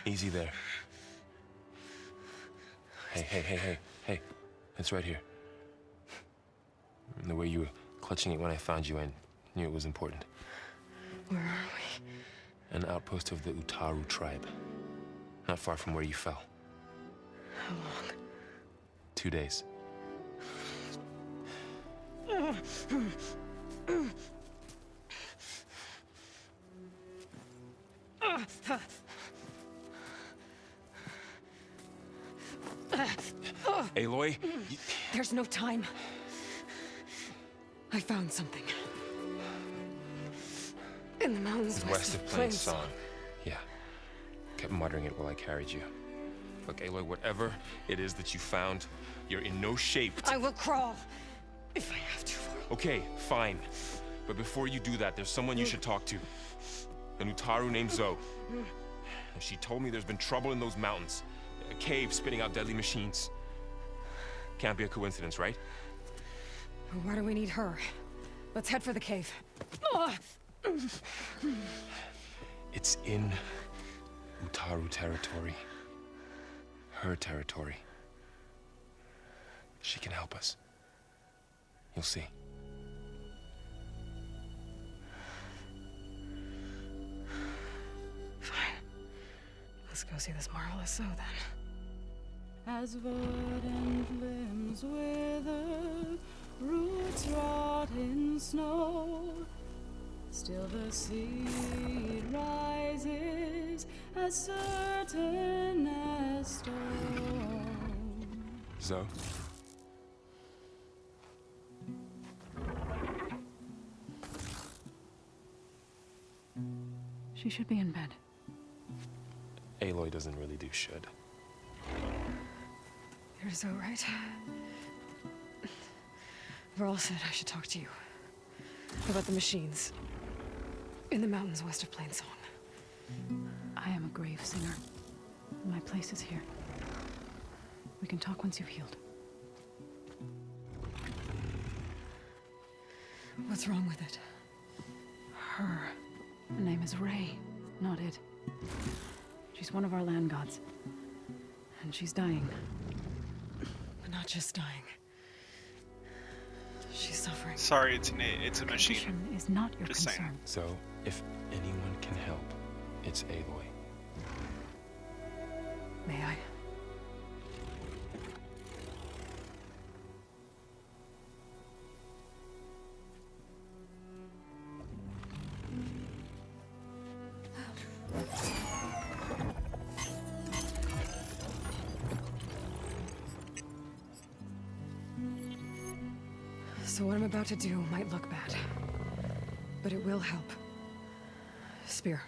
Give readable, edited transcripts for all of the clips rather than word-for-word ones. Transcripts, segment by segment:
Easy there. Hey. It's right here. The way you were clutching it when I found you, I knew it was important. Where are we? An outpost of the Utaru tribe. Not far from where you fell. How long? 2 days. Aloy? There's no time. I found something. In the mountains West of Plainsong. Yeah. Kept muttering it while I carried you. Look, Aloy, whatever it is that you found, you're in no shape to... I will crawl. If I have to. Okay, fine. But before you do that, there's someone you should talk to. An Utaru named Zoe. She told me there's been trouble in those mountains. A cave spitting out deadly machines. Can't be a coincidence, right? Why do we need her? Let's head for the cave. It's in Utaru territory. Her territory. She can help us. You'll see. Fine. Let's go see this marvelous Zoe then. As verdant limbs wither, roots rot in snow, still the seed rises as certain as stone. Zoe? She should be in bed. Aloy doesn't really do should. You're so right. Varl said I should talk to you about the machines in the mountains west of Plainsong. I am a Gravesinger. My place is here. We can talk once you've healed. What's wrong with it? Her name is Ray, not it. She's one of our land gods. And she's dying. But not just dying. She's suffering. Sorry, it's a machine. Condition is not your Just concern. saying. So, if anyone can help, it's Aloy. May I? So what I'm about to do might look bad, but it will help. Spear.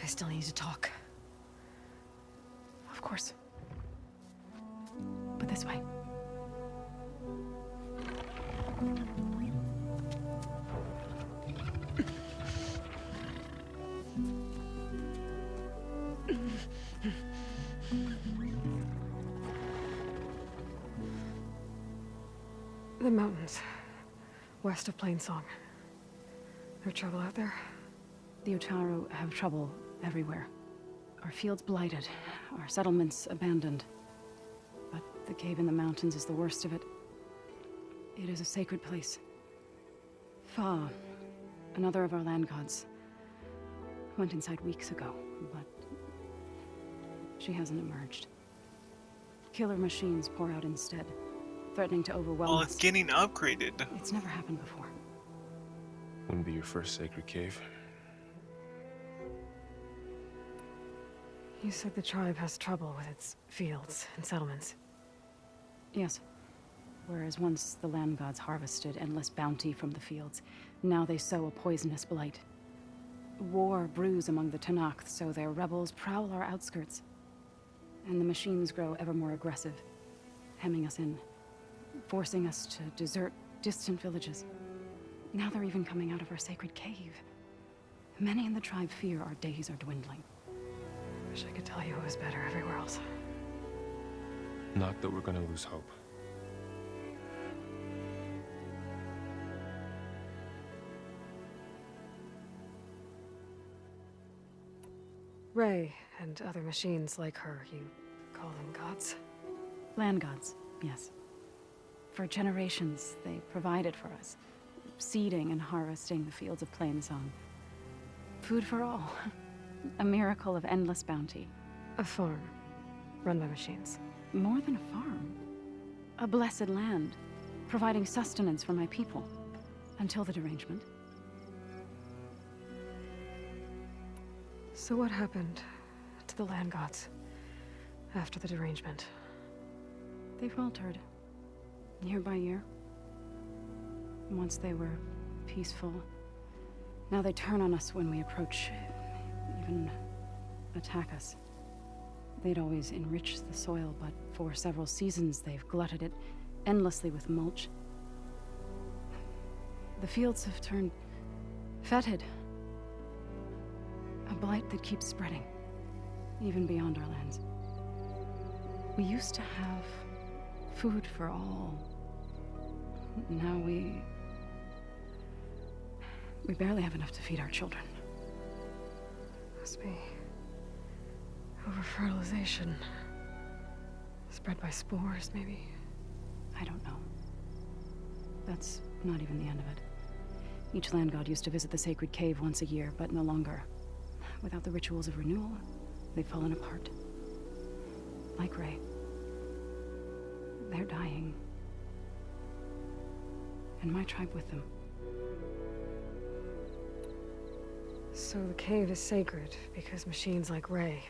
I still need to talk. Of course. But this way. The mountains, west of Plainsong. There trouble out there? The Utaru have trouble everywhere. Our fields blighted, our settlements abandoned. But the cave in the mountains is the worst of it. It is a sacred place. Fa, another of our land gods, went inside weeks ago, but she hasn't emerged. Killer machines pour out instead, threatening to overwhelm Well, us. it's getting upgraded. It's never happened before. Wouldn't be your first sacred cave. You said the tribe has trouble with its fields and settlements. Yes. Whereas once the land gods harvested endless bounty from the fields, now they sow a poisonous blight. War brews among the Tenakth, so their rebels prowl our outskirts. And the machines grow ever more aggressive, hemming us in, forcing us to desert distant villages. Now they're even coming out of our sacred cave. Many in the tribe fear our days are dwindling. Wish I could tell you it was better everywhere else. Not that we're gonna lose hope. Ray and other machines like her, you call them gods? Land gods, yes. For generations, they provided for us, seeding and harvesting the fields of Plainsong. Food for all. A miracle of endless bounty. A farm, run by machines. More than a farm. A blessed land, providing sustenance for my people. Until the derangement. So what happened to the land gods after the derangement? They faltered, year by year. Once they were peaceful. Now they turn on us when we approach, even attack us. They'd always enriched the soil, but for several seasons they've glutted it endlessly with mulch. The fields have turned fetid. A blight that keeps spreading, even beyond our lands. We used to have food for all. Now we barely have enough to feed our children. Must be over-fertilization. Spread by spores, maybe? I don't know. That's not even the end of it. Each land god used to visit the sacred cave once a year, but no longer. Without the rituals of renewal, they've fallen apart. Like Ray. They're dying. And my tribe with them. So the cave is sacred because machines like Ray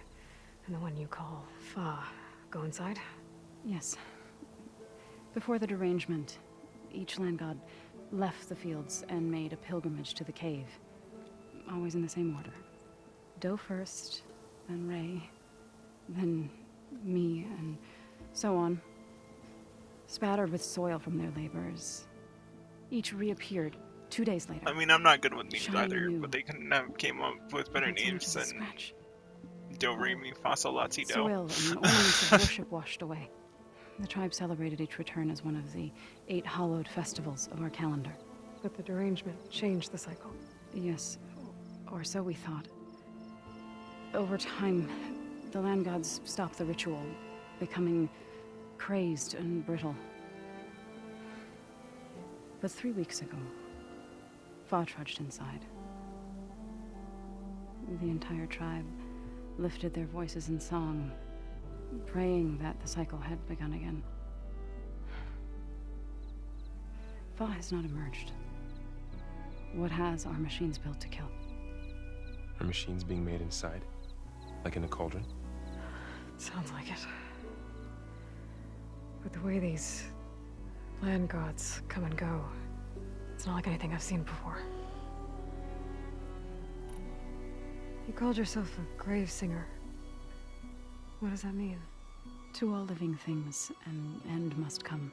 and the one you call Fa go inside? Yes. Before the derangement, each land god left the fields and made a pilgrimage to the cave. Always in the same order. Doe first, then Ray, then me, and so on. Spattered with soil from their labors. Each reappeared 2 days later. I mean, I'm not good with names Shiny either, new. but they couldn't have came up with better Not so much names as a than scratch. Do Re Mi Fa Sol La Ti Do. Soil and ornaments of worship washed away. The tribe celebrated each return as one of the 8 hallowed festivals of our calendar. But the derangement changed the cycle. Yes, or so we thought. Over time, the land gods stopped the ritual, becoming crazed and brittle. But 3 weeks ago, Fa trudged inside. The entire tribe lifted their voices in song, praying that the cycle had begun again. Fa has not emerged. What has are machines built to kill? Are machines being made inside? Like in a cauldron? Sounds like it. But the way these land gods come and go, it's not like anything I've seen before. You called yourself a Gravesinger. What does that mean? To all living things, an end must come.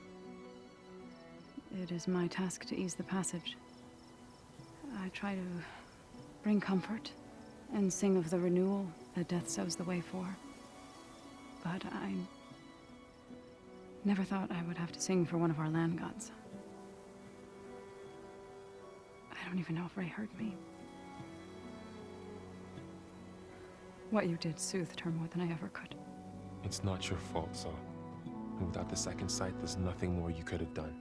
It is my task to ease the passage. I try to bring comfort and sing of the renewal that death sows the way for. But I never thought I would have to sing for one of our land gods. I don't even know if Ray heard me. What you did soothed her more than I ever could. It's not your fault, Saul. And without the second sight, there's nothing more you could have done.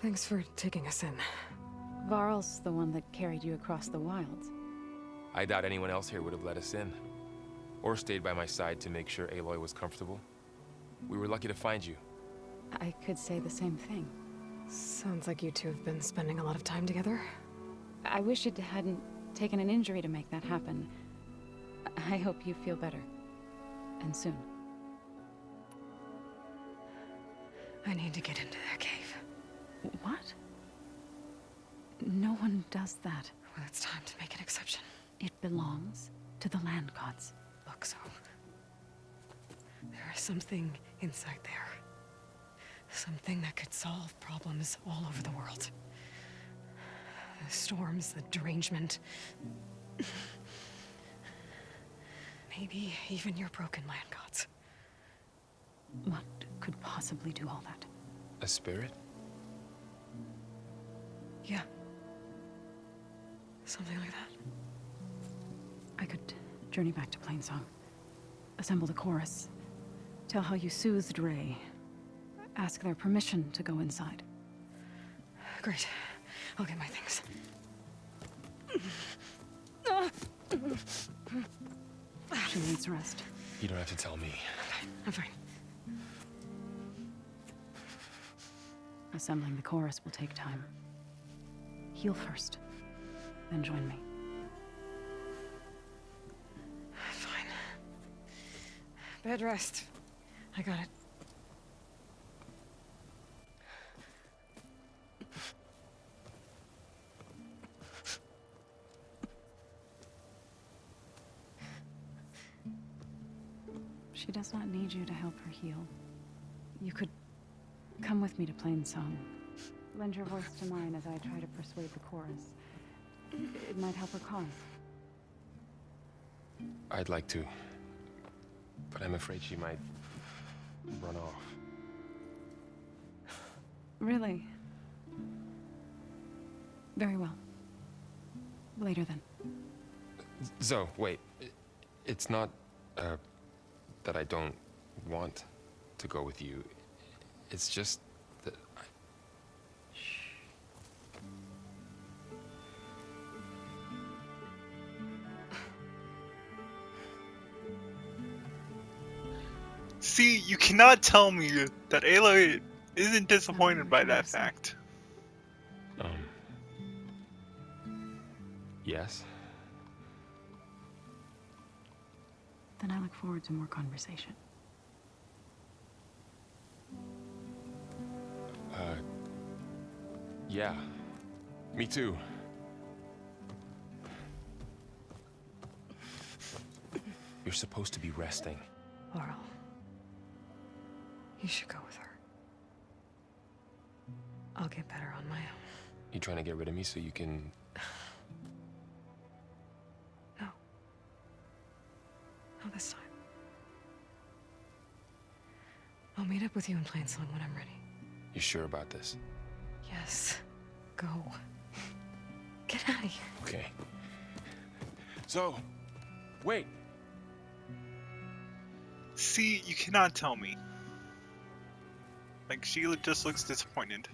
Thanks for taking us in. Varl's the one that carried you across the wilds. I doubt anyone else here would have let us in. Or stayed by my side to make sure Aloy was comfortable. We were lucky to find you. I could say the same thing. Sounds like you two have been spending a lot of time together. I wish it hadn't taken an injury to make that happen. I hope you feel better. And soon. I need to get into their cave. What? No one does that. Well, it's time to make an exception. It belongs to the land gods. Look, so... there is something inside there. Something that could solve problems all over the world. The storms, the derangement. Maybe even your broken land gods. What could possibly do all that? A spirit? Yeah. Something like that. I could journey back to Plainsong, assemble the chorus, tell how you soothed Ray, ask their permission to go inside. Great. I'll get my things. She needs rest. You don't have to tell me. Okay, I'm fine. Assembling the chorus will take time. Heal first, then join me. Fine. Bed rest. I got it. She does not need you to help her heal. You could come with me to Plainsong. Lend your voice to mine as I try to persuade the chorus. It might help her cause. I'd like to. But I'm afraid she might run off. Really? Very well. Later then. Zoe, wait. It's not, that I don't want to go with you. It's just that I... See, you cannot tell me that Aloy isn't disappointed by that fact. Yes? Then I look forward to more conversation. Yeah. Me too. You're supposed to be resting. Varl. You should go with her. I'll get better on my own. You trying to get rid of me so you can... No. Not this time. I'll meet up with you in Plainsong when I'm ready. You sure about this? Yes. Go. Get out of here. Okay. So, wait. See, you cannot tell me. Like, Sheila just looks disappointed.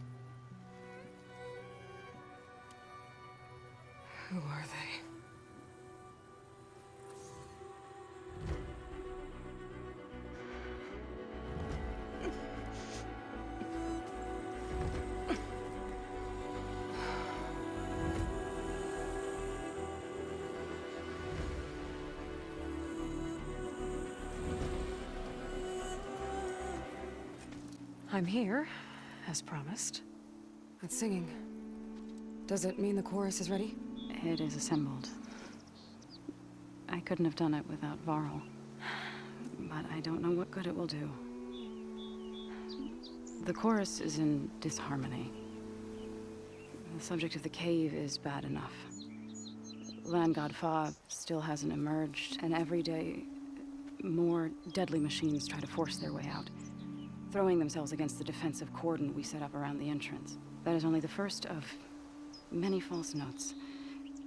Who are they? I'm here, as promised. It's singing. Does it mean the chorus is ready? It is assembled. I couldn't have done it without Varl. But I don't know what good it will do. The chorus is in disharmony. The subject of the cave is bad enough. Land God Fa still hasn't emerged, and every day, more deadly machines try to force their way out, throwing themselves against the defensive cordon we set up around the entrance. That is only the first of many false notes.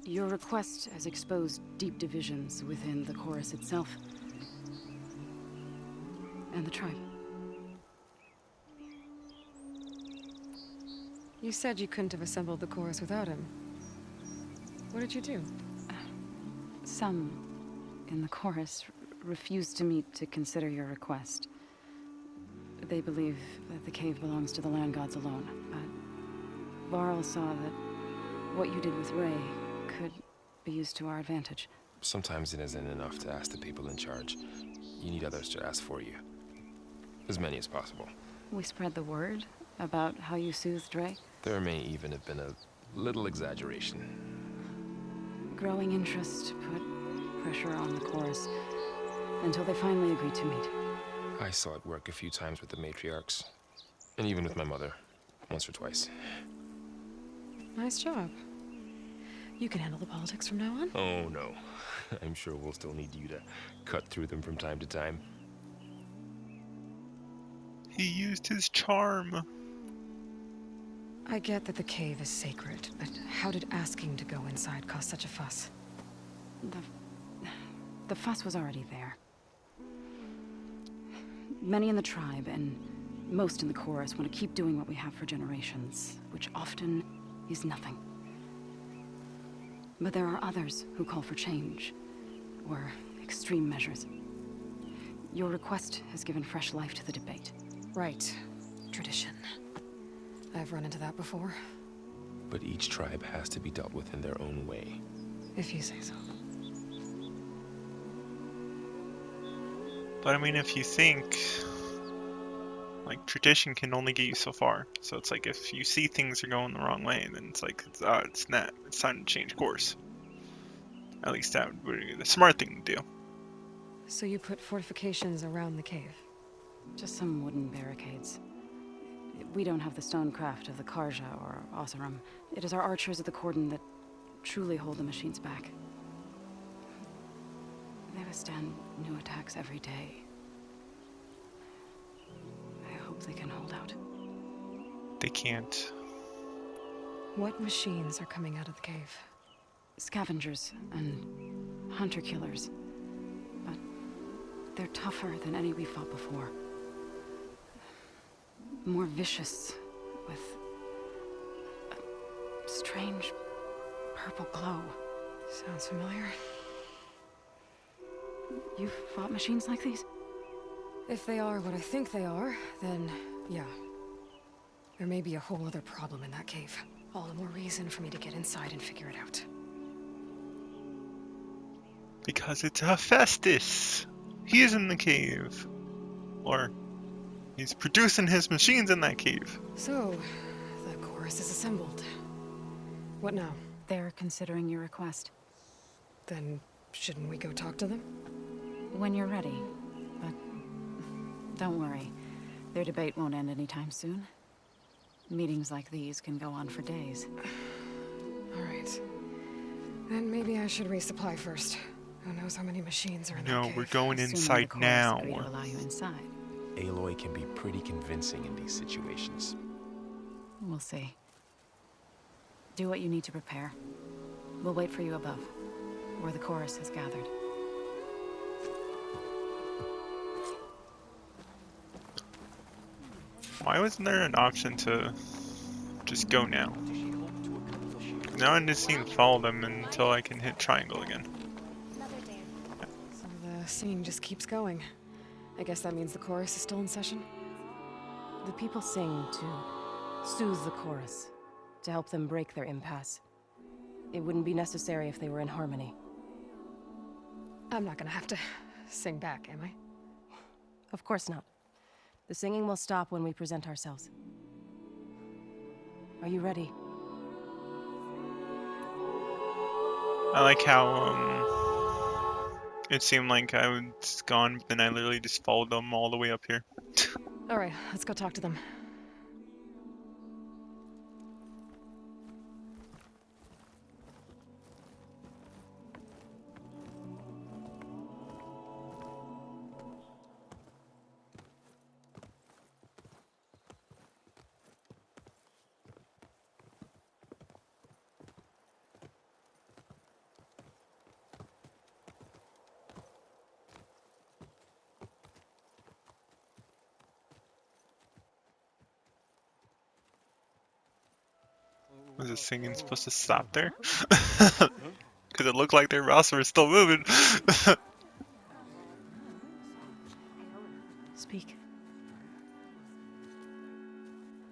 Your request has exposed deep divisions within the chorus itself and the tribe. You said you couldn't have assembled the chorus without him. What did you do? Some in the chorus refused to meet to consider your request. They believe that the cave belongs to the land gods alone, but Varl saw that what you did with Ray could be used to our advantage. Sometimes it isn't enough to ask the people in charge. You need others to ask for you. As many as possible. We spread the word about how you soothed Ray. There may even have been a Little exaggeration. Growing interest put pressure on the chorus until they finally agreed to meet. I saw it work a few times with the matriarchs. And even with my mother. Once or twice. Nice job. You can handle the politics from now on. Oh, no. I'm sure we'll still need you to cut through them from time to time. He used his charm. I get that the cave is sacred, but how did asking to go inside cause such a fuss? The fuss was already there. Many in the tribe, and most in the chorus, want to keep doing what we have for generations, which often is nothing. But there are others who call for change, or extreme measures. Your request has given fresh life to the debate. Right. Tradition. I've run into that before. But each tribe has to be dealt with in their own way. If you say so. But I mean, if you think, like, tradition can only get you so far. So it's like, if you see things are going the wrong way, then it's like, it's not. It's time to change course. At least that would be the smart thing to do. So you put fortifications around the cave? Just some wooden barricades. We don't have the stonecraft of the Karja or Oseram. It is our archers at the cordon that truly hold the machines back. They withstand new attacks every day. I hope they can hold out. They can't. What machines are coming out of the cave? Scavengers and hunter-killers. But they're tougher than any we fought before. More vicious, with a strange purple glow. Sounds familiar. You've fought machines like these? If they are what I think they are, then yeah. There may be a whole other problem in that cave. All the more reason for me to get inside and figure it out. Because it's Hephaestus. He is in the cave. Or he's producing his machines in that cave. So, the chorus is assembled. What now? They're considering your request. Then, shouldn't we go talk to them? When you're ready. But don't worry. Their debate won't end anytime soon. Meetings like these can go on for days. All right. Then maybe I should resupply first. Who knows how many machines are in that No, cave? we're going Assuming inside the chorus now. agree to allow you inside. Aloy can be pretty convincing in these situations. We'll see. Do what you need to prepare. We'll wait for you above, where the chorus has gathered. Why wasn't there an option to just go now? Now I just need to follow them until I can hit triangle again. So the singing just keeps going. I guess that means the chorus is still in session? The people sing to soothe the chorus, to help them break their impasse. It wouldn't be necessary if they were in harmony. I'm not gonna have to sing back, am I? Of course not. The singing will stop when we present ourselves. Are you ready? I like how it seemed like I was gone, but then I literally just followed them all the way up here. All right, let's go talk to them. Was the singing supposed to stop there? Because it looked like their roster was still moving. Speak.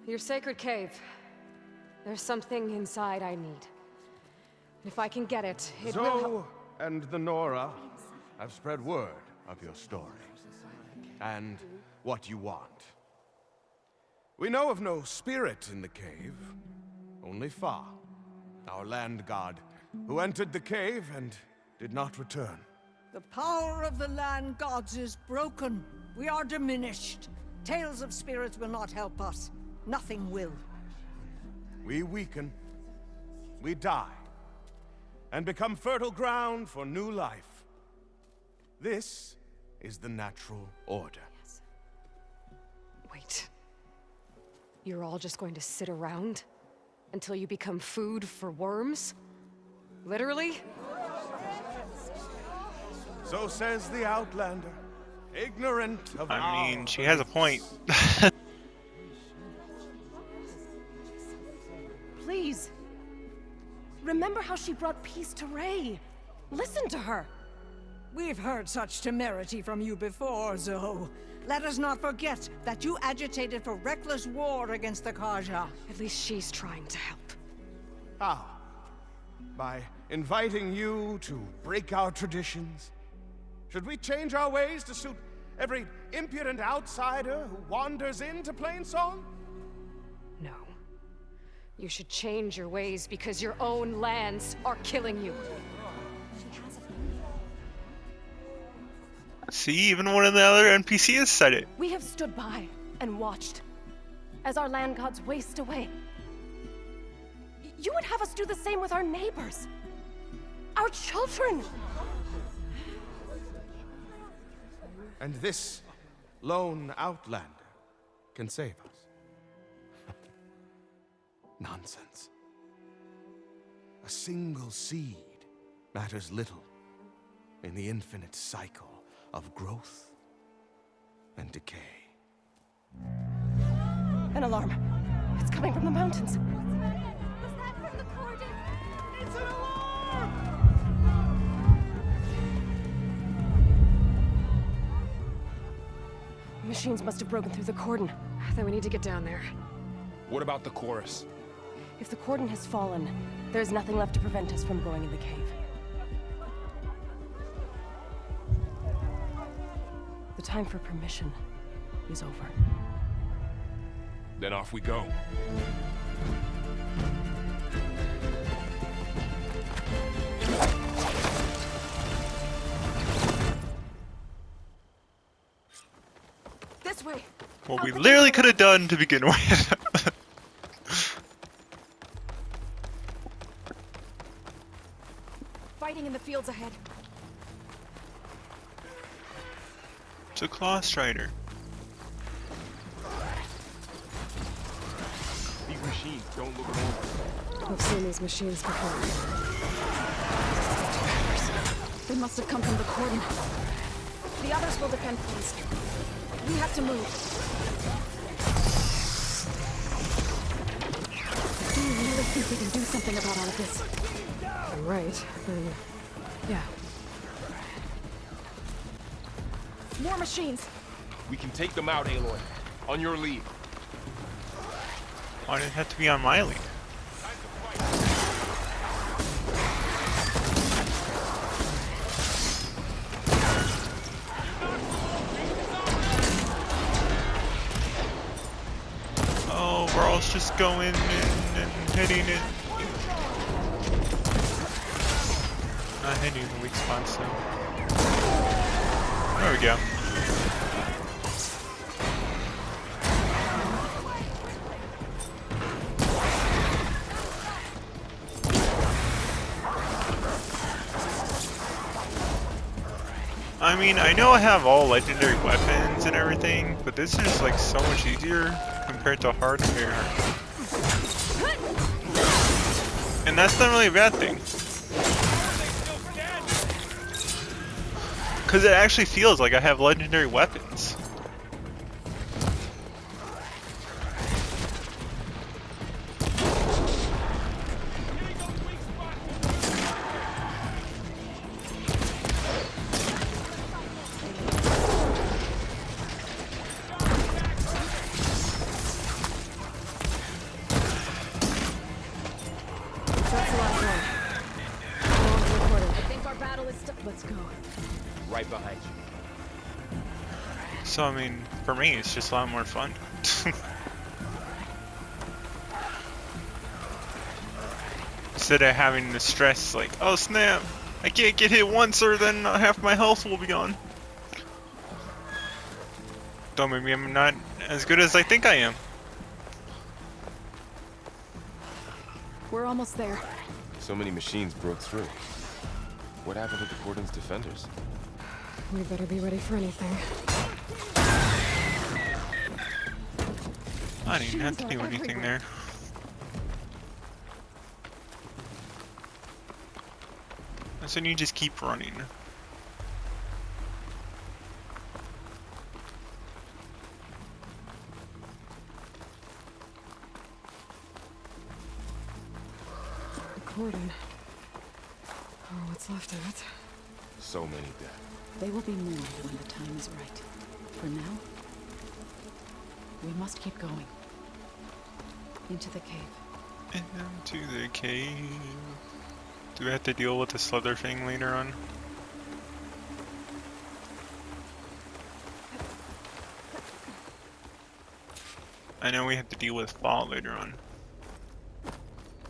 Your sacred cave. There's something inside I need. If I can get it, it will help. Zoe and the Nora have spread word of your story and what you want. We know of no spirit in the cave, only Fa, our land god, who entered the cave and did not return. The power of the land gods is broken. We are diminished. Tales of spirits will not help us. Nothing will. We weaken, we die, and become fertile ground for new life. This is the natural order. Wait. You're all just going to sit around until you become food for worms? Literally? So says the Outlander, ignorant of I mean, our she has a point. Please. Remember how she brought peace to Ray. Listen to her. We've heard such temerity from you before, Zoe. Let us not forget that you agitated for reckless war against the Kaja. At least she's trying to help. How? By inviting you to break our traditions? Should we change our ways to suit every impudent outsider who wanders into Plainsong? No. You should change your ways because your own lands are killing you. See, even one of the other NPCs said it. We have stood by and watched as our land gods waste away. You would have us do the same with our neighbors, our children. And this lone outlander can save us. Nonsense. A single seed matters little in the infinite cycle of growth and decay. An alarm. It's coming from the mountains. Was that from the cordon? It's an alarm! Machines must have broken through the cordon. Then we need to get down there. What about the chorus? If the cordon has fallen, there's nothing left to prevent us from going in the cave. The time for permission is over. Then off we go. This way! What we literally could have done to begin with. Fighting in the fields ahead. It's a Clawstrider. These machines don't look normal. I've seen these machines before. They must have come from the cordon. The others will defend things. We have to move. Do you really think we can do something about all of this? I'm right, then... yeah. More machines! We can take them out, Aloy. On your lead. Why did it have to be on my lead? Oh, Varl's just going in and hitting it. Not hitting the weak spots though. There we go. I mean, I know I have all legendary weapons and everything, but this is like so much easier compared to hardware. And that's not really a bad thing. Because it actually feels like I have legendary weapons. Let's go. Right behind you. So, I mean, for me, it's just a lot more fun. Instead of having the stress like, oh snap, I can't get hit once or then half my health will be gone. Though maybe I'm not as good as I think I am. We're almost there. So many machines broke through. What happened to the cordon's defenders? We better be ready for anything. I didn't have to do anything there. So you just keep running. The cordon. Or what's left of it. So many dead. They will be more when the time is right. For now, we must keep going. Into the cave. Into the cave. Do we have to deal with the slither thing later on? I know we have to deal with Varl later on.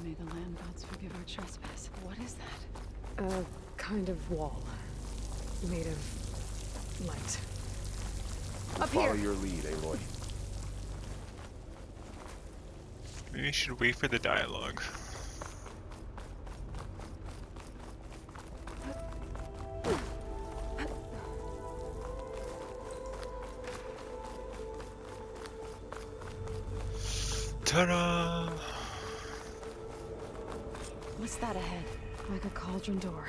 May the land gods forgive our trespass. What is that? A kind of wall. Made of light. Up Follow here! your lead, Aloy. Maybe we should wait for the dialogue. Ta-da! What's that ahead? Like a cauldron door.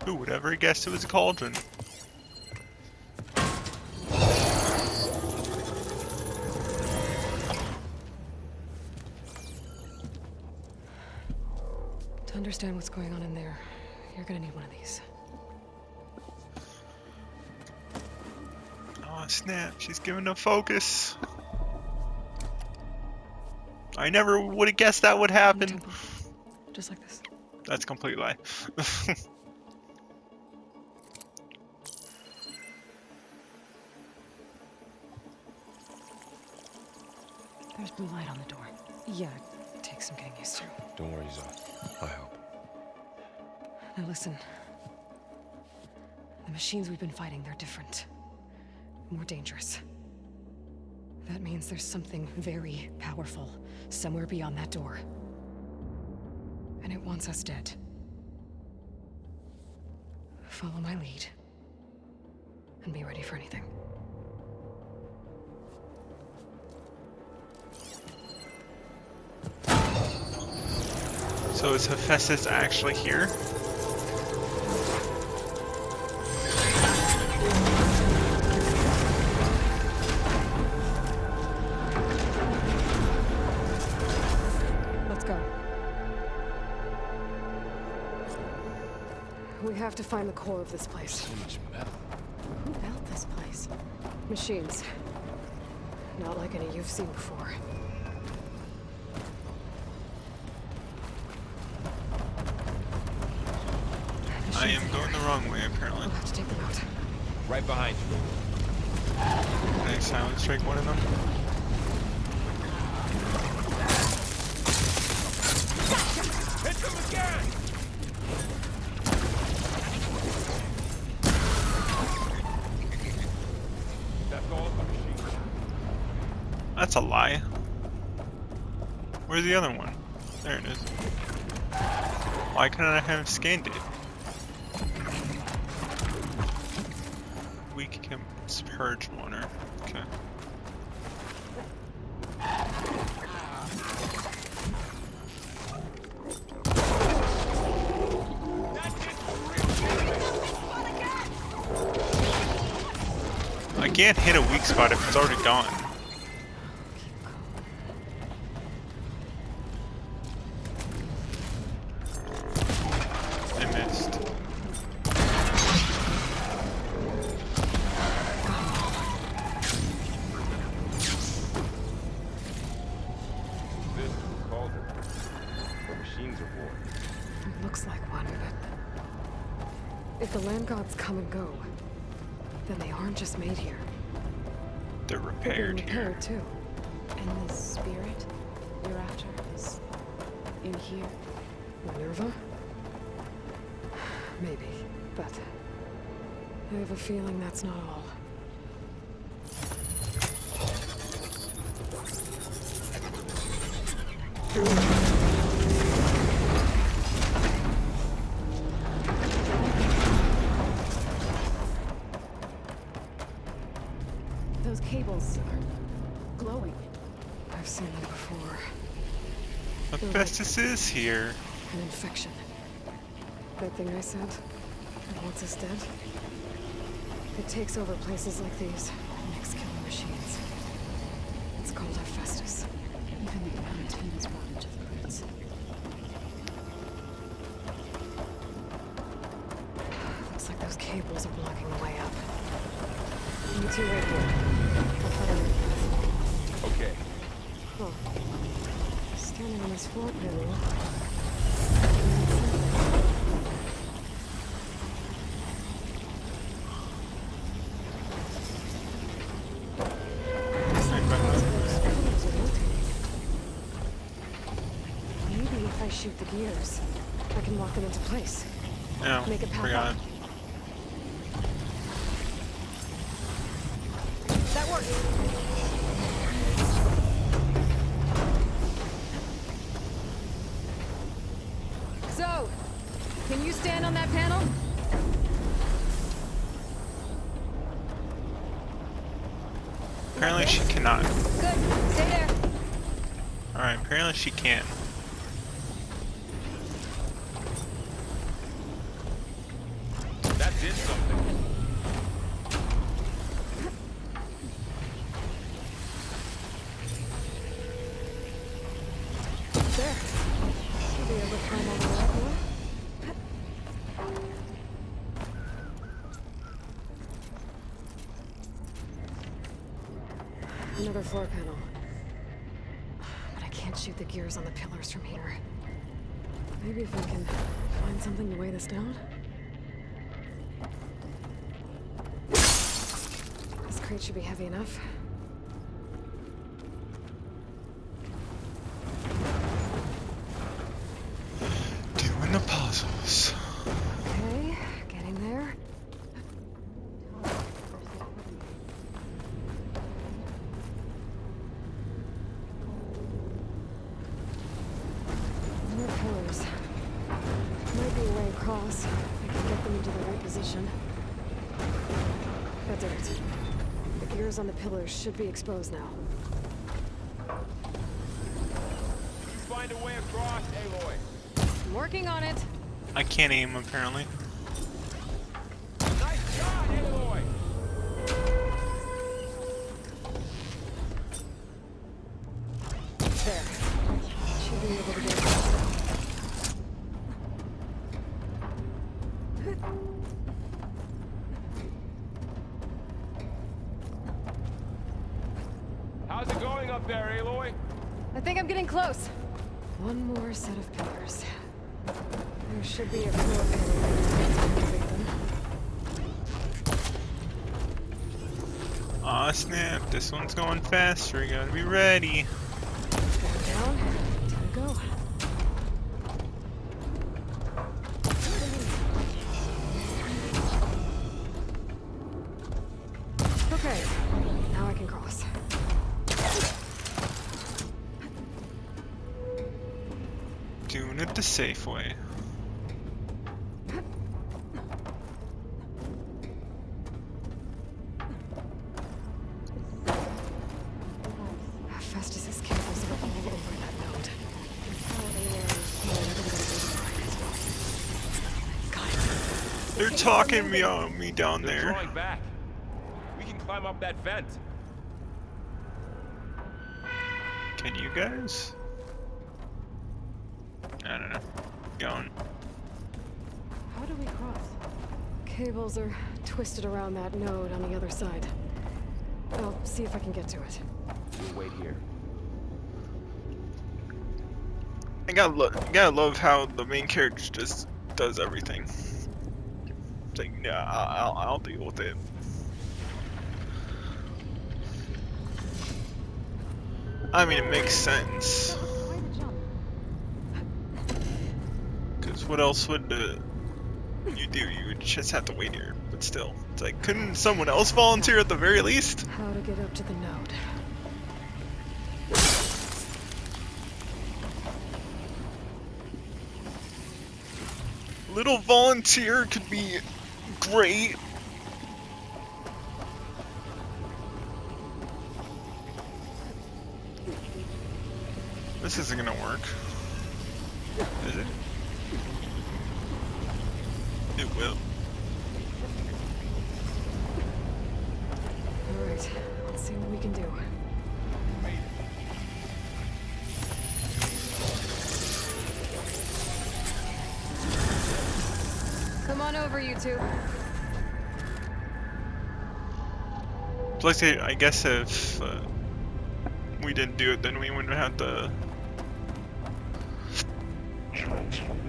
Who would ever guess it was a cauldron? To understand what's going on in there, you're gonna need one of these. Oh snap, she's giving a focus. I never would have guessed that would happen. Temple. Just like this. That's a complete lie. There's blue light on the door. Yeah, it takes some getting used to. Don't worry, Zoe. I'll help. Now listen. The machines we've been fighting, they're different. More dangerous. That means there's something very powerful somewhere beyond that door. And it wants us dead. Follow my lead. And be ready for anything. So is Hephaestus actually here? Let's go. We have to find the core of this place. So much metal. Who built this place? Machines. Not like any you've seen before. I am going the wrong way, apparently. We'll have to take them out. Right behind you. Can I silence strike one of them? Hit them again! That's all the machine. That's a lie. Where's the other one? There it is. Why couldn't I have scanned it? Weak Kemp's Purge Water. Okay. I can't hit a weak spot if it's already gone. I missed. This is a cauldron. Where machines are born. It looks like one, but... if the land gods come and go, then they aren't just made here. They're They're repaired being here. repaired, too. And the spirit you're after is in here? MINERVA? Maybe, but I have a feeling that's not all. Those cables are glowing. I've seen them before. Hephaestus is here. An infection. That thing I said, that wants us dead? It takes over places like these, and makes killing machines. It's called Hephaestus. Even the mountains run to the roots. Looks like those cables are blocking the way up. You two wait here. I'll cut on your path. Okay. Huh. Standing on this floor panel. Maybe if I shoot the gears, I can lock them into place. No, Make a path forgot. up. That works. So, can you stand on that panel? Apparently she cannot. Good. Stay there. Alright, apparently she can. That did something. There. Should be able to climb all the way up more. Another floor panel. But I can't shoot the gears on the pillars from here. Maybe if I can find something to weigh this down? This crate should be heavy enough. Doing the puzzles. Okay, getting there. More pillars. Might be a way across. I can get them into the right position. That did it. The gears on the pillars should be exposed now. You find a way across, Aloy. I'm working on it. I can't aim apparently. Nice shot, Aloy. There. Should be able to get across now. How's it going up there, Aloy? I think I'm getting close. One more set of pillars. There should be a floor panel to activate them. Aw, snap, this one's going faster, you gotta be ready. Going down. Time to go. Okay, now I can cross. Doing it the safe way. Festus's cables are all over that node. Got it. They're talking me down They're there. drawing back. We can climb up that vent. Can you guys? I don't know. Going. How do we cross? Cables are twisted around that node on the other side. I'll see if I can get to it. We'll wait here. I gotta love how the main character just does everything. It's like, yeah, I'll deal with it. I mean, it makes sense. That was quite a jump. what else would you do? You would just have to wait here. But still, it's like, couldn't someone else volunteer at the very least? How to get up to the node. Little volunteer could be great. This isn't gonna work. Is it? It will. Alright, let's see what we can do. Come on over, you two. Plus, I guess if we didn't do it, then we wouldn't have to.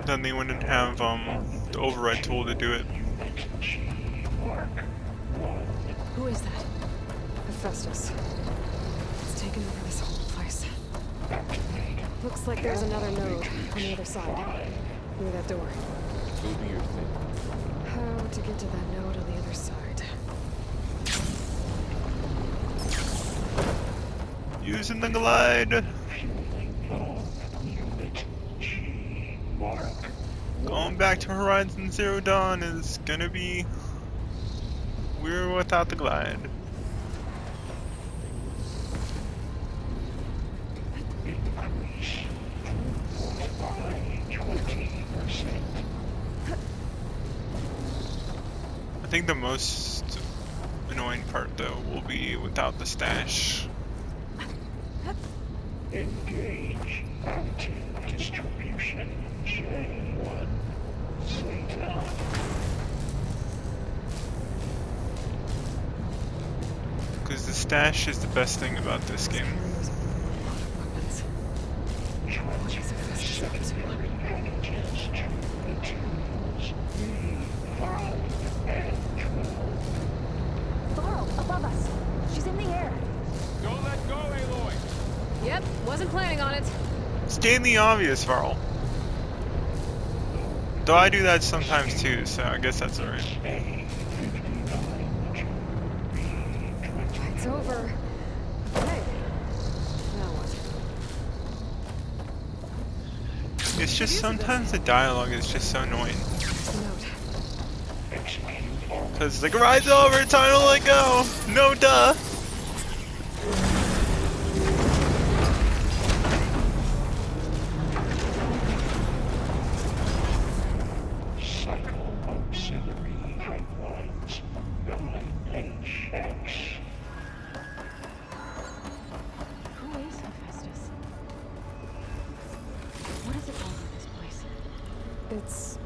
Then they wouldn't have the override tool to do it. Who is that? Hephaestus. It's taken over this whole place. Looks like there's another node on the other side. Near that door. Go do your thing. How to get to that node on the other side? Using the glide. Going back to Horizon Zero Dawn is gonna be weird without the glide. I think the most annoying part though will be without the stash. Engage active distribution J1. Sit down. Because the stash is the best thing about this game. Packages to the tools. Varl and Varl, above us. She's in the air. Don't let go, Aloy! Yep, wasn't planning on it. State the obvious, Varl. Though I do that sometimes too, so I guess that's alright. It's over. Okay. Now what? It's just sometimes the dialogue is just so annoying. Where's the node? Cause the ride's over, time to let go! No duh! cycle auxiliary pipelines 9HX. Who is Hephaestus? What is it all about this place? It's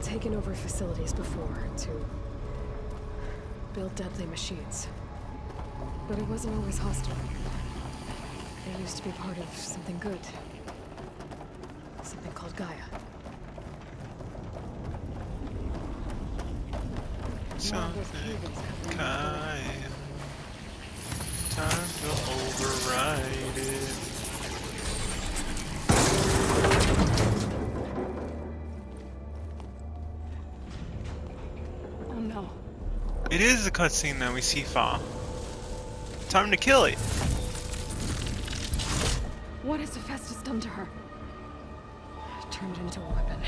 taken over facilities before to build deadly machines. But it wasn't always hostile. It used to be part of something good. Something called Gaia. Something kind. Time to override it. Oh no. It is a cutscene that we see Fa. Time to kill it. What has Hephaestus done to her? Turned into a weapon.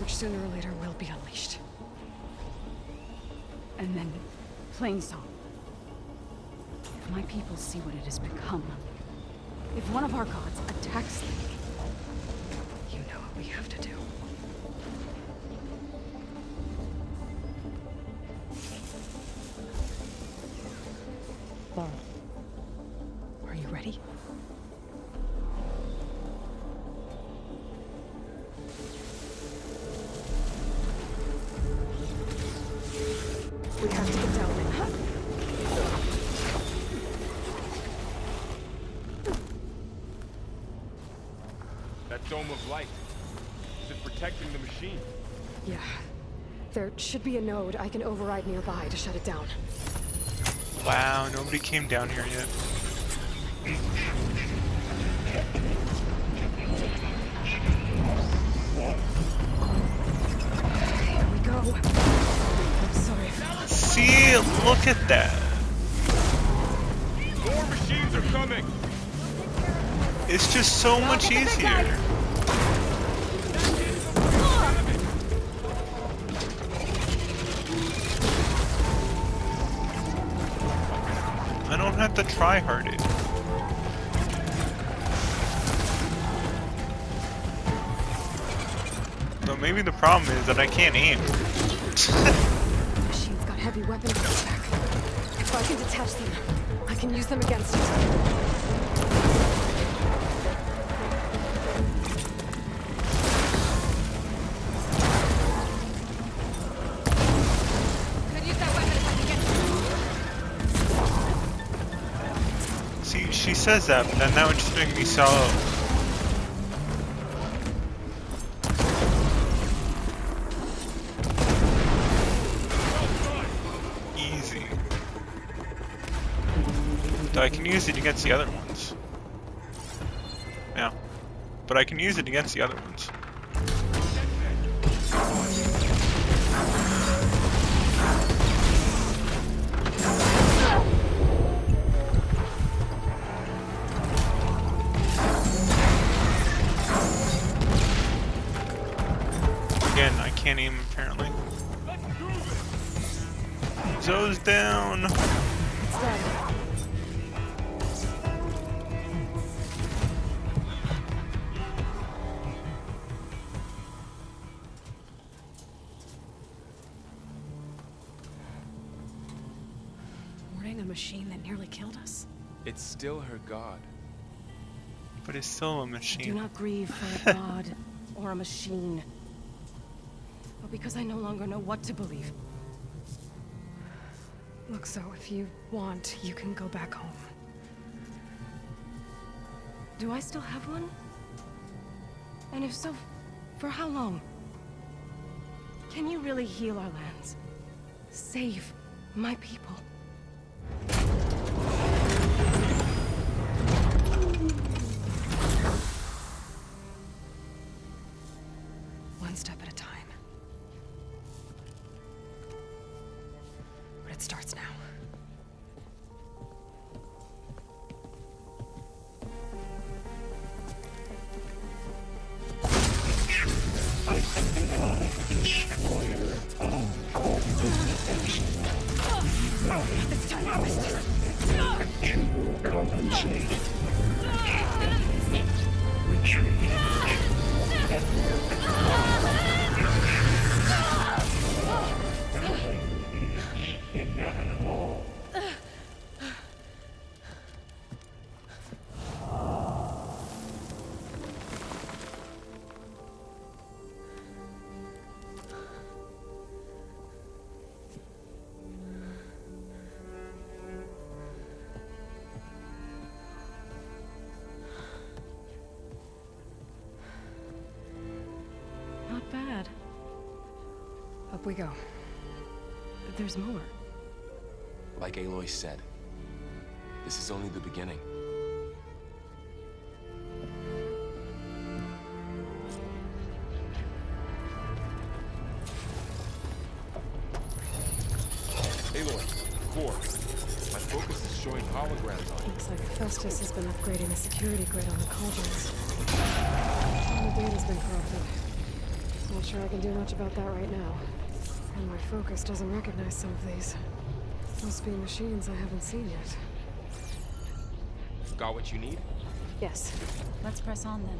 Which sooner or later will be unleashed. And then, Plainsong. If my people see what it has become, if one of our gods attacks them, You know what we have to do. Varl, are you ready? We have to get down there. That dome of light. Is it protecting the machine? Yeah. There should be a node I can override nearby to shut it down. Wow, nobody came down here yet. Look at that. More machines are coming. It's just so much easier. I don't have to try hard it. But maybe the problem is that I can't aim. Machine's got heavy weapons on its back. If I can detach them, I can use them against it. Could use that weapon if I can get. See, she says that, but then that would just make me solo. Easy. So I can use it against the other ones. Yeah. But I can use it against the other ones. Again, I can't aim apparently. Zoe's down. Thwarting a machine that nearly killed us? It's still her god. But it's still a Do machine. not grieve for a god or a machine. But because I no longer know what to believe. Look, so if you want, you can go back home. Do I still have one? And if so, for how long? Can you really heal our lands? Save my people? One step at a time. But it starts now. Destroyer of all universes. This time I missed. To compensate. Retreat. Inevitable. Not bad. Up we go. There's more. Like Aloy said, this is only the beginning. Aloy, core. My focus is showing holograms on it. Looks like Festus has been upgrading the security grid on the cauldrons. All the data's been corrupted. Not sure I can do much about that right now. And my focus doesn't recognize some of these. Must be machines I haven't seen yet. Got what you need? Yes. Let's press on then.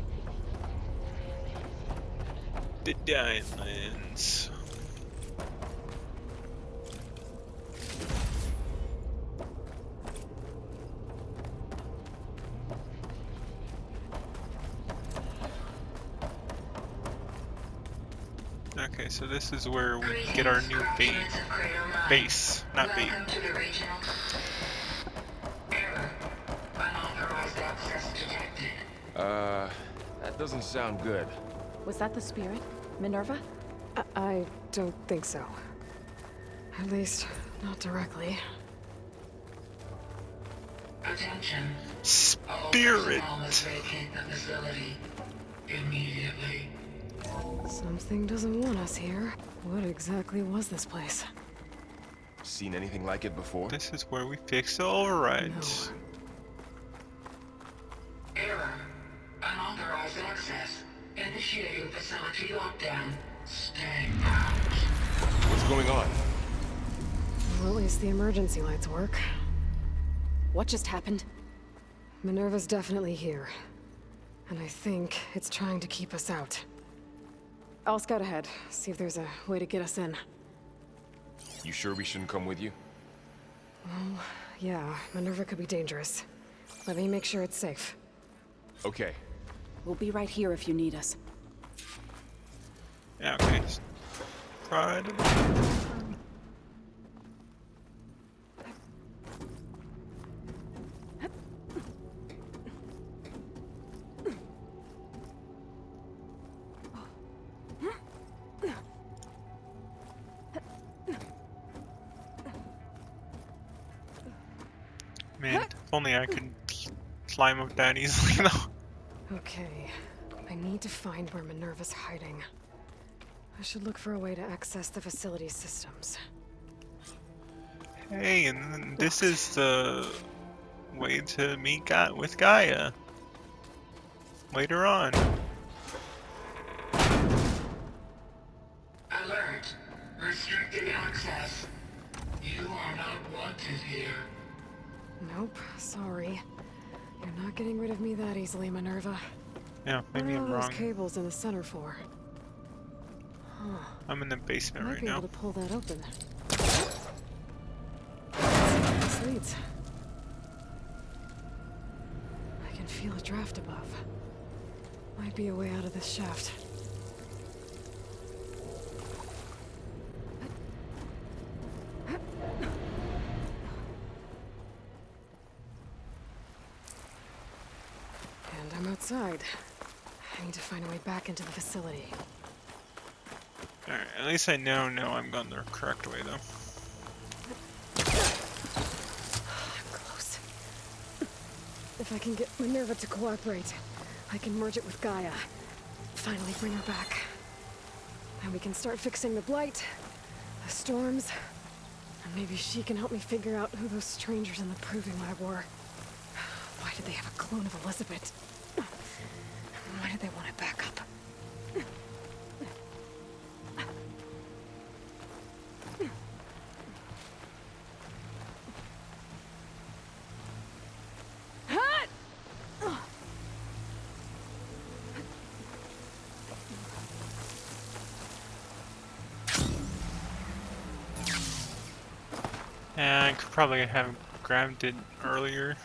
The diamonds. Okay, so this is where we get our new base, not bait. That doesn't sound good. Was that the spirit? Minerva? I don't think so. At least, not directly. Attention. Spirit! Immediately. Something doesn't want us here. What exactly was this place? Seen anything like it before? This is where we fix the overrides. Error. Unauthorized access. Initiating facility lockdown. Stay out. What's going on? Well, at least the emergency lights work. What just happened? Minerva's definitely here. And I think it's trying to keep us out. I'll scout ahead, see if there's a way to get us in. You sure we shouldn't come with you? Well, yeah, Minerva could be dangerous. Let me make sure it's safe. Okay. We'll be right here if you need us. Yeah, okay. Pride. Man, if only I could climb up that easily though. Okay. I need to find where Minerva's hiding. I should look for a way to access the facility systems. Hey, and then this is the way to meet with Gaia later on. Alert. Restricted access. You are not wanted here. Nope, sorry. You're not getting rid of me that easily, Minerva. Yeah, maybe I'm What are those wrong. cables in the center for? Huh. I'm in the basement I might right be now. able to pull that open. This leads. I can feel a draft above. Might be a way out of this shaft. And I'm outside. I need to find a way back into the facility. Alright, at least I now know I'm going the correct way though. I'm close. If I can get Minerva to cooperate, I can merge it with Gaia. Finally bring her back. And we can start fixing the blight, the storms, and maybe she can help me figure out who those strangers in the proving lab were. Why did they have a clone of Elizabeth? Why did they want it back up? Yeah, I could probably have grabbed it earlier.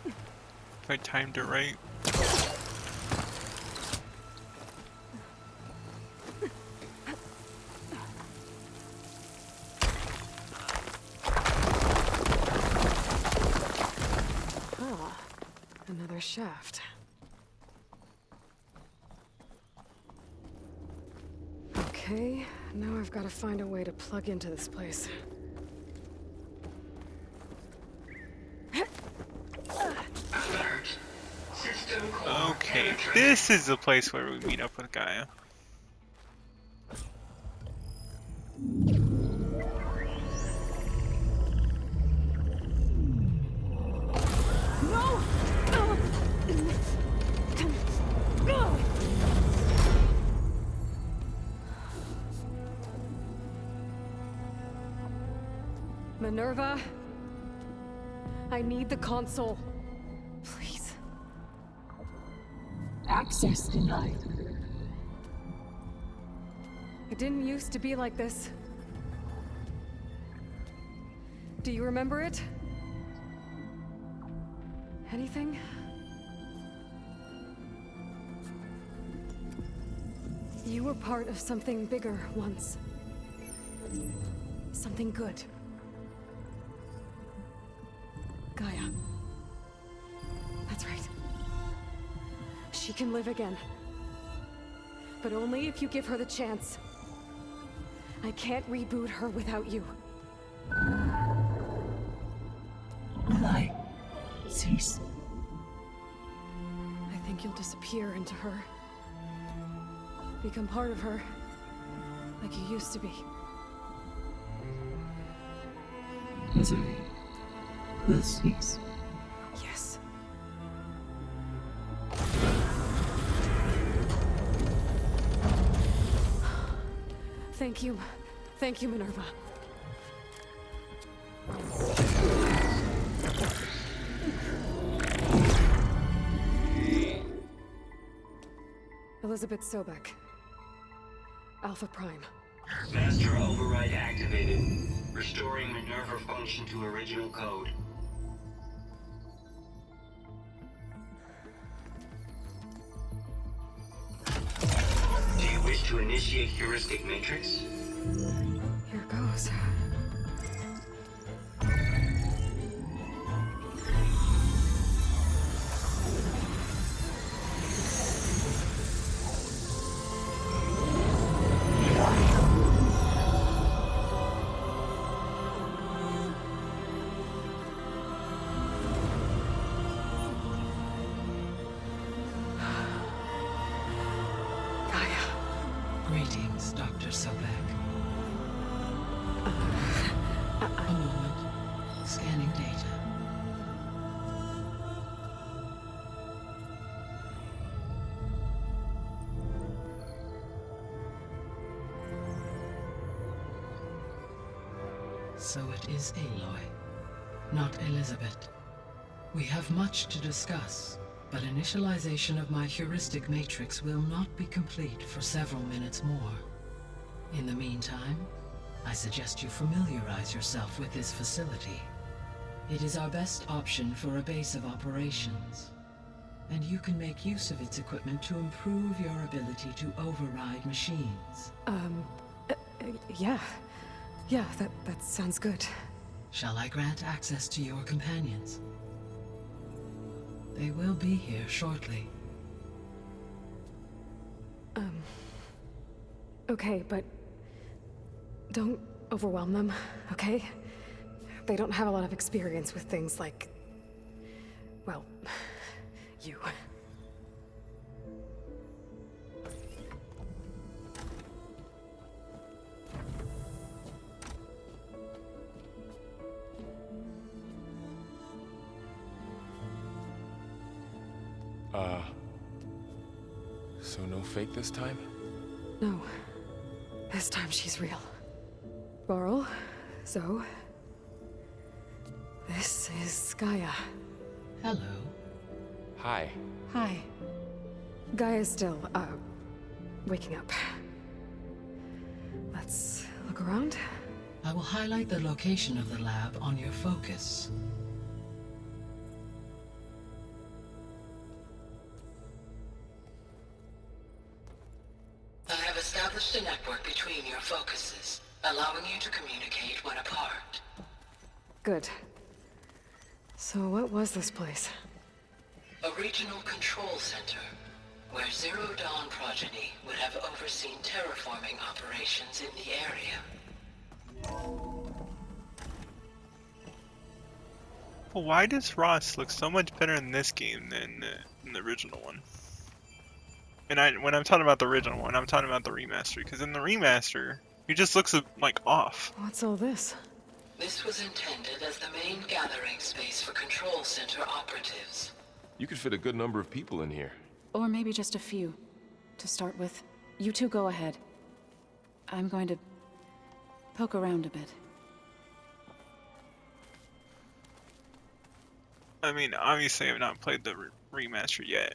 If I timed it right. Ah, another shaft. Okay, now I've got to find a way to plug into this place. Alert. System core Okay, penetrated. this is the place where we meet up with Gaia. Minerva, I need the console. Please. Access denied. It didn't used to be like this. Do you remember it? Anything? You were part of something bigger once. Something good. Gaia. That's right. She can live again. But only if you give her the chance. I can't reboot her without you. Aloy, cease. I think you'll disappear into her. Become part of her. like you used to be. Misery will cease. Yes. Thank you. Thank you, Minerva. Elizabeth Sobek. Alpha Prime. Master override activated. Restoring MINERVA function to original code. Do you wish to initiate heuristic matrix? Here goes. Greetings, Dr. Sobek. A moment. Scanning data. So it is Aloy, not Elizabeth. We have much to discuss, but initialization of my heuristic matrix will not be complete for several minutes more. In the meantime, I suggest you familiarize yourself with this facility. It is our best option for a base of operations, and you can make use of its equipment to improve your ability to override machines. Yeah. Yeah, that sounds good. Shall I grant access to your companions? They will be here shortly. Okay, but don't overwhelm them, okay? They don't have a lot of experience with things like, well, you. So no fake this time? No. This time she's real. Varl, Zoe. This is Gaia. Hello. Hi. Hi. Gaia's still, waking up. Let's look around. I will highlight the location of the lab on your focus. I have established a network between your focuses, allowing you to communicate when apart. Good. So what was this place? A regional control center, where Zero Dawn progeny would have overseen terraforming operations in the area. Well, why does Ross look so much better in this game than in the original one? And when I'm talking about the original one, I'm talking about the remaster. Because in the remaster, he just looks like off. What's all this? This was intended as the main gathering space for control center operatives. You could fit a good number of people in here. Or maybe just a few. To start with. You two go ahead. I'm going to poke around a bit. I mean, obviously I've not played the remaster yet.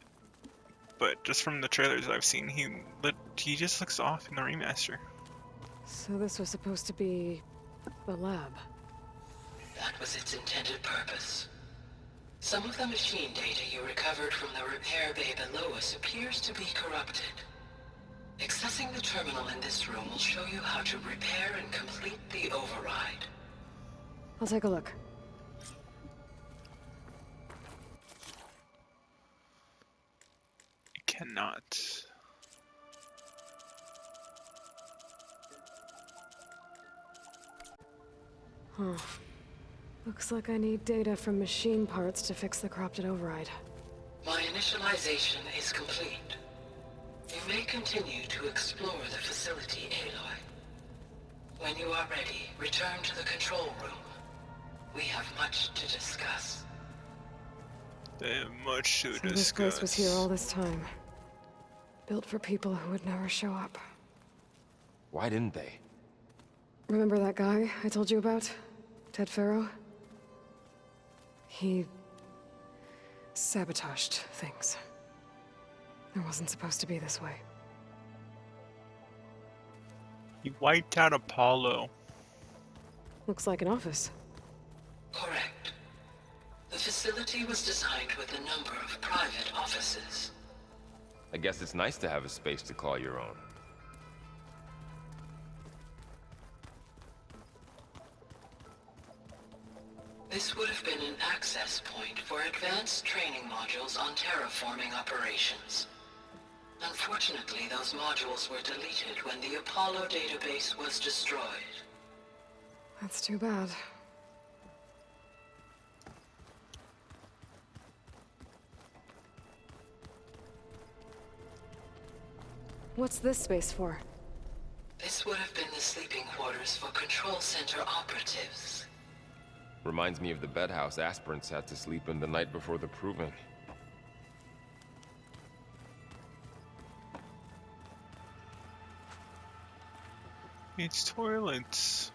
But just from the trailers I've seen, he just looks off in the remaster. So this was supposed to be the lab. That was its intended purpose. Some of the machine data you recovered from the repair bay below us appears to be corrupted. Accessing the terminal in this room will show you how to repair and complete the override. I'll take a look. Cannot. Huh. Looks like I need data from machine parts to fix the corrupted override. My initialization is complete. You may continue to explore the facility, Aloy. When you are ready, return to the control room. We have much to discuss. They have much to So discuss. this place was here all this time. Built for people who would never show up. Why didn't they? Remember that guy I told you about? Ted Farrow? He sabotaged things. It wasn't supposed to be this way. He wiped out Apollo. Looks like an office. Correct. The facility was designed with a number of private offices. I guess it's nice to have a space to call your own. This would have been an access point for advanced training modules on terraforming operations. Unfortunately, those modules were deleted when the Apollo database was destroyed. That's too bad. What's this space for? This would have been the sleeping quarters for control center operatives. Reminds me of the bedhouse aspirants had to sleep in the night before the proving. It's toilets.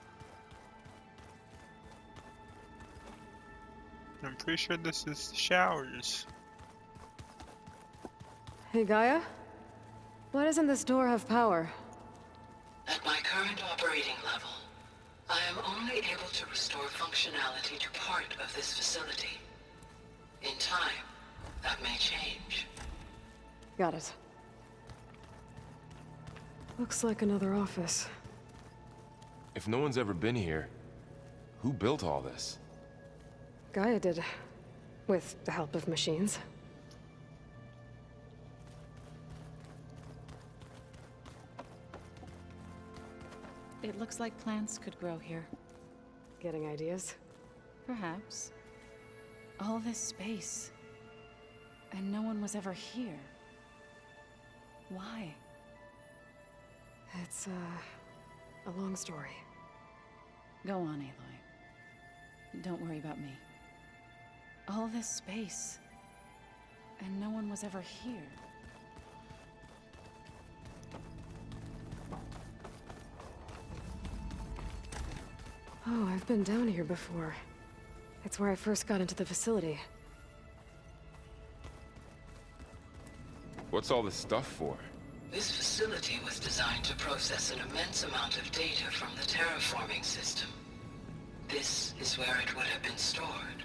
I'm pretty sure this is the showers. Hey, Gaia? Why doesn't this door have power? At my current operating level, I am only able to restore functionality to part of this facility. In time, that may change. Got it. Looks like another office. If no one's ever been here, who built all this? Gaia did. With the help of machines. It looks like plants could grow here. Getting ideas? Perhaps. All this space. And no one was ever here. Why? It's, a long story. Go on, Aloy. Don't worry about me. All this space. And no one was ever here. Oh, I've been down here before. It's where I first got into the facility. What's all this stuff for? This facility was designed to process an immense amount of data from the terraforming system. This is where it would have been stored.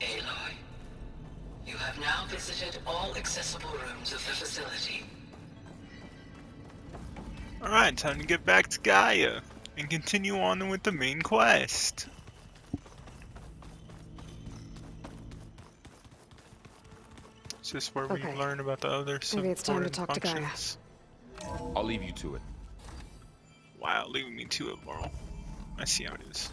Aloy, you have now visited all accessible rooms of the facility. Alright, time to get back to Gaia and continue on with the main quest. Is this where we learn about the other Maybe it's time to talk functions? to Gaia. I'll leave you to it. Wow, leaving me to it, Varl. I see how it is.